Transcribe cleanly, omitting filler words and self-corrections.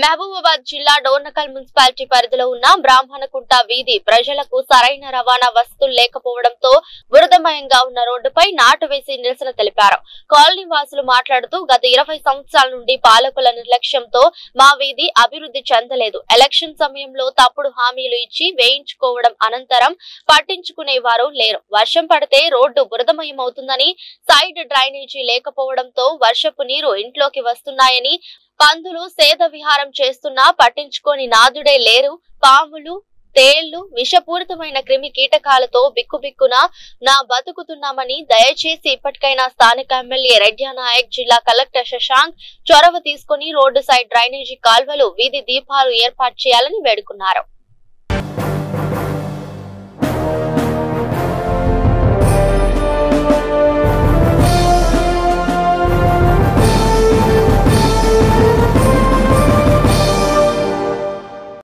మహబూబాబాద్ జిల్లా డోర్నకల్ మున్సిపాలిటీ పరిధిలో ఉన్న బ్రాహ్మణకుంట వీధి ప్రజలకు సరైన రవాణా వసతులు లేకపోవడంతో బురదమయంగా ఉన్న రోడ్డుపై నాటు వేసి నిరసన తెలిపారు. కాలనీ వాసులు మాట్లాడుతూ గత 20 సంవత్సరాల నుండి పాలకుల నిర్లక్ష్యంతో మా వీధి అభివృద్ధి చెందలేదు. ఎలక్షన్ సమయంలో తప్పుడు హామీలు ఇచ్చి వేయించుకోవడం అనంతరం పట్టించుకునేవారు లేరు. వర్షం పడితే రోడ్డు బురదమయమవుతుందని, సైడ్ డ్రైనేజీ లేకపోవడంతో వర్షపు నీరు ఇంట్లోకి వస్తున్నాయని, పందులు సేద విహారం చేస్తున్నా పట్టించుకోని నాదుడే లేరు. పాములు, తేళ్లు, విషపూరితమైన క్రిమి కీటకాలతో బిక్కుబిక్కున బతుకుతున్నామని దయచేసి ఇప్పటికైనా స్థానిక ఎమ్మెల్యే రెడ్డి నాయక్, జిల్లా కలెక్టర్ శశాంక్ చొరవ తీసుకుని రోడ్డు సైడ్ డ్రైనేజీ కాల్వలు, వీధి దీపాలు ఏర్పాటు చేయాలని వేడుకున్నారు.